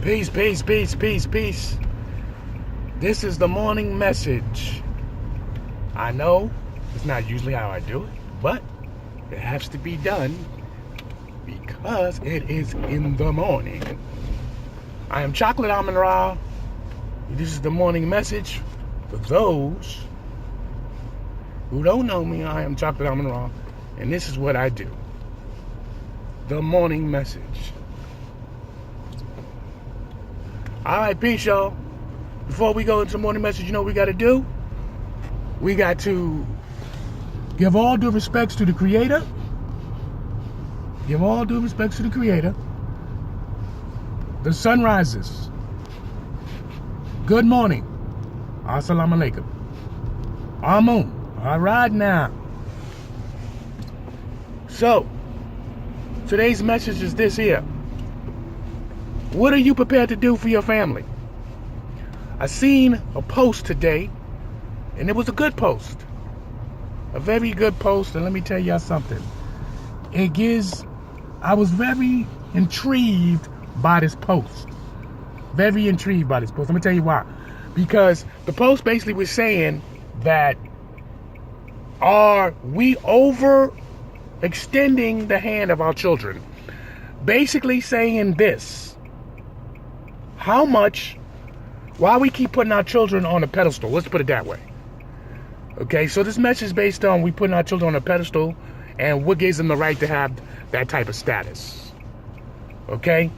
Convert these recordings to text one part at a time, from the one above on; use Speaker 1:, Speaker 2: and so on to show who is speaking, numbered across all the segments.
Speaker 1: Peace, peace, peace, peace, peace. This is the morning message. I know it's not usually how I do it, but it has to be done because it is in the morning. I am Chocolate AMUN-RA. This is the morning message. For those who don't know me, I am Chocolate AMUN-RA, and this is what I do. The morning message. Alright, peace, y'all. Before we go into the morning message, you know what we got to do? We got to give all due respects to the Creator. Give all due respects to the Creator. The sun rises. Good morning. Assalamu alaikum. Amun. All right now. So, today's message is this here. What are you prepared to do for your family? I seen a post today, and it was a good post. A very good post, and let me tell y'all something. I was very intrigued by this post. Very intrigued by this post. Let me tell you why. Because the post basically was saying that, are we overextending the hand of our children? Basically saying this. Why we keep putting our children on a pedestal? Let's put it that way. Okay, so this message is based on we putting our children on a pedestal and what gives them the right to have that type of status. Okay,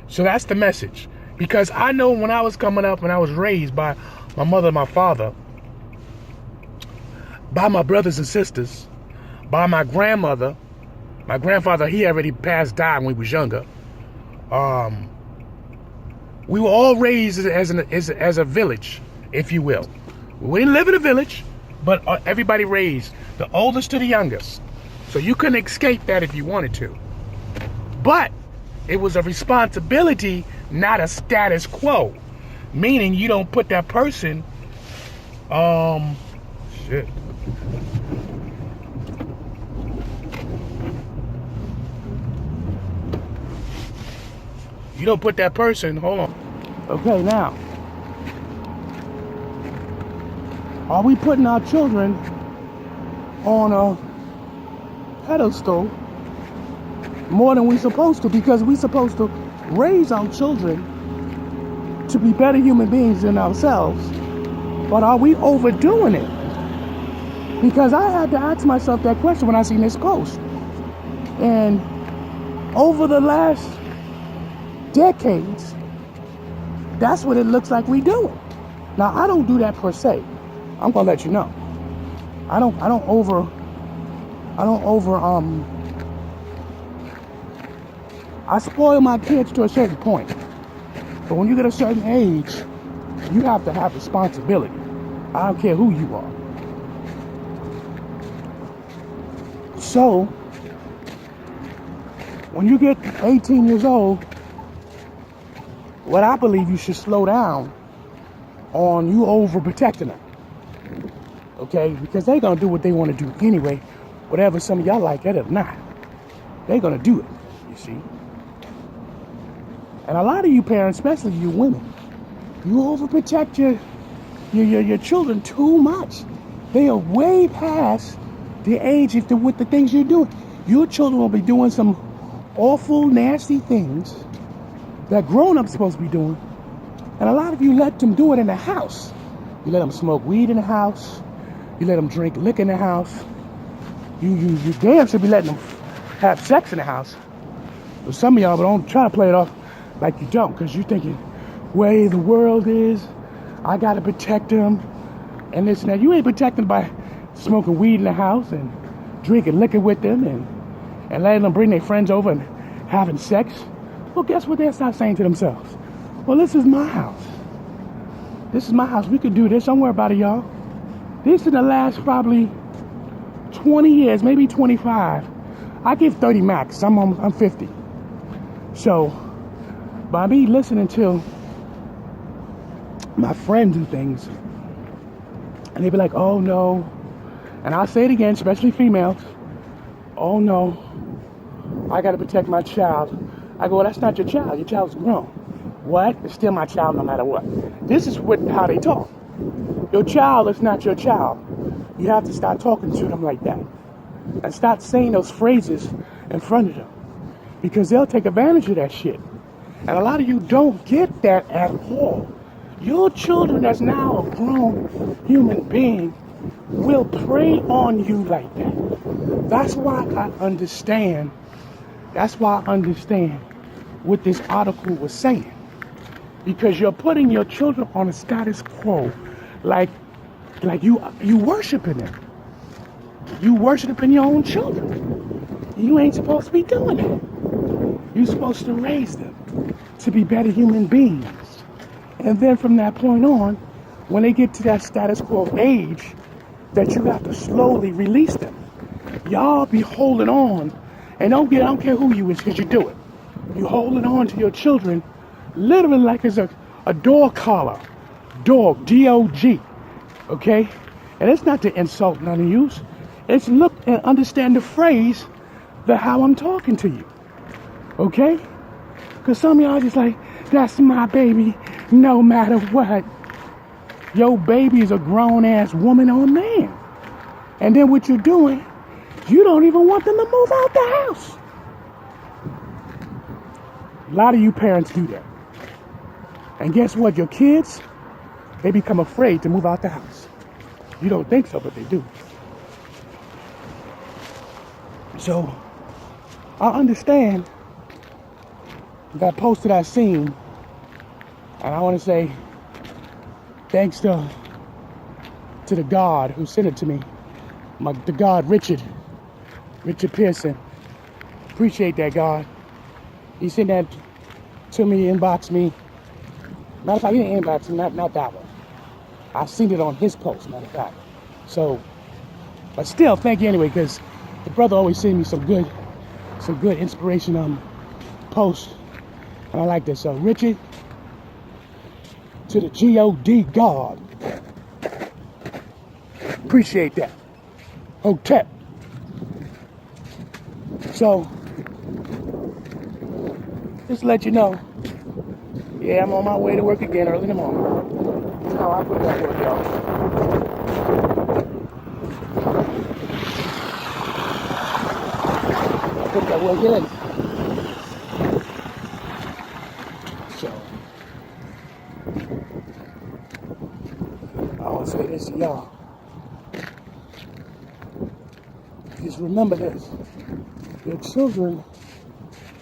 Speaker 1: so that's the message. Because I know when I was coming up, when I was raised by my mother and my father, by my brothers and sisters, by my grandmother, my grandfather, he already died when we was younger. We were all raised as a village, if you will. We didn't live in a village, but everybody raised, the oldest to the youngest. So you couldn't escape that if you wanted to. But it was a responsibility, not a status quo. Meaning you don't put that person, You don't put that person, hold on. Okay, now, are we putting our children on a pedestal more than we're supposed to? Because we're supposed to raise our children to be better human beings than ourselves. But are we overdoing it? Because I had to ask myself that question when I seen this post. And over the last decades, that's what it looks like we do it. Now, I don't do that per se. I'm gonna let you know. I spoil my kids to a certain point. But when you get a certain age, you have to have responsibility. I don't care who you are. So, when you get 18 years old, what I believe you should slow down on you overprotecting them. Okay? Because they're going to do what they want to do anyway. Whatever some of y'all like it or not. They're going to do it, you see. And a lot of you parents, especially you women, you overprotect your children too much. They are way past the age with the things you're doing. Your children will be doing some awful, nasty things that grown-ups supposed to be doing, and a lot of you let them do it in the house. You let them smoke weed in the house. You let them drink liquor in the house. You damn should be letting them have sex in the house. But some of y'all don't try to play it off like you don't, because you're thinking, way the world is, I gotta protect them, and this and that. You ain't protecting by smoking weed in the house and drinking liquor with them and letting them bring their friends over and having sex. Well, guess what they'll start saying to themselves? Well, this is my house. This is my house. We could do this. Don't worry about it, y'all. This is the last probably 20 years, maybe 25. I give 30 max. I'm 50. So, by me listening to my friends do things, and they be like, oh no. And I'll say it again, especially females. Oh no, I got to protect my child. I go, well, that's not your child. Your child's grown. What? It's still my child no matter what. This is how they talk. Your child is not your child. You have to start talking to them like that. And start saying those phrases in front of them. Because they'll take advantage of that shit. And a lot of you don't get that at all. Your children that's now a grown human being will prey on you like that. That's why I understand. That's why I understand what this article was saying. Because you're putting your children on a status quo, like you worshiping them. You worshiping your own children. You ain't supposed to be doing it. You're supposed to raise them to be better human beings. And then from that point on, when they get to that status quo age, that you have to slowly release them. Y'all be holding on, and I don't care who you is, because you do it. You holding on to your children literally like it's a dog collar. Dog, D-O-G. Okay? And it's not to insult none of you. It's look and understand the phrase, how I'm talking to you. Okay? Because some of y'all just like, that's my baby, no matter what. Your baby is a grown-ass woman or man. And then what you're doing, you don't even want them to move out the house. A lot of you parents do that. And guess what? Your kids, they become afraid to move out the house. You don't think so, but they do. So, I understand that post that I seen, and I want to say thanks to the God who sent it to me, the God Richard Pearson. Appreciate that, God. He sent that to me, inboxed me. Matter of fact, he didn't inbox me, not that one. I seen it on his post, matter of fact. So, but still, thank you anyway, because the brother always sends me some good inspiration posts. And I like this. So, Richard, to the G-O-D God. Appreciate that. Hotep. So, just to let you know, yeah, I'm on my way to work again early in the morning. Oh, I put that work, y'all. I put that work in. So, I want to say this to y'all. Just remember this. Your children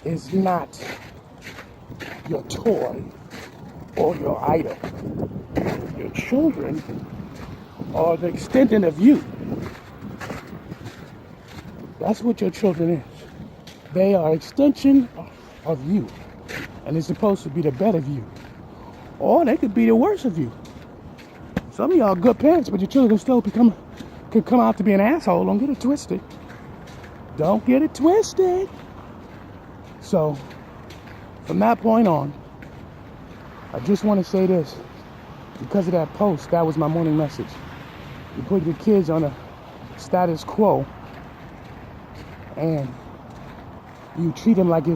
Speaker 1: is not your toy or your idol. Your children are the extension of you. That's what your children is. They are extension of you. And they're supposed to be the better of you. Or they could be the worst of you. Some of y'all are good parents, but your children still could come out to be an asshole. Don't get it twisted. Don't get it twisted. So, from that point on, I just want to say this. Because of that post, that was my morning message. You put your kids on a status quo, and you treat them like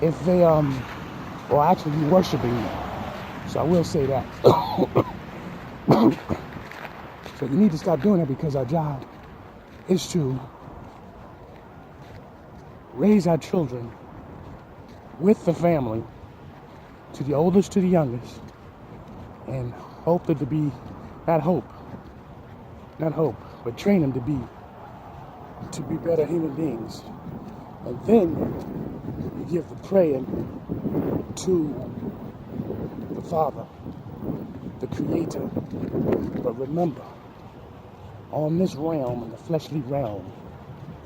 Speaker 1: if they or actually you worshiping them. So I will say that. So you need to stop doing that, because our job is to raise our children with the family, to the oldest to the youngest, and hope that to be, not hope, but train them to be better human beings. And then you give the praying to the Father, the Creator. But remember, on this realm, in the fleshly realm,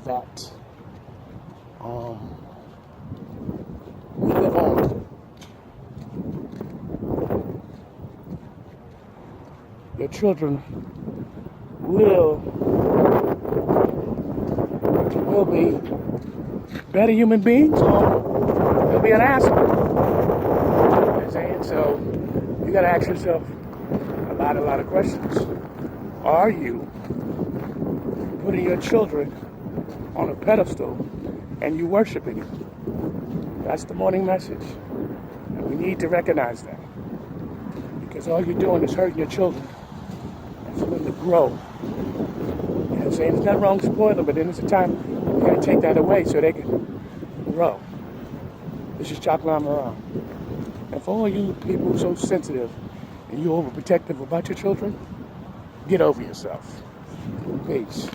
Speaker 1: that we live on, your children will be better human beings, or they'll be an asshole. You know what I'm saying? So you gotta ask yourself a lot of questions. Are you putting your children on a pedestal and you worshiping them? That's the morning message. We need to recognize that. Because all you're doing is hurting your children and for them to grow. You know, saying there's nothing wrong with spoiling them, but then there's a time you gotta take that away so they can grow. This is Chocolate AMUN-RA. And for all you people who are so sensitive and you're overprotective about your children, get over yourself. Peace.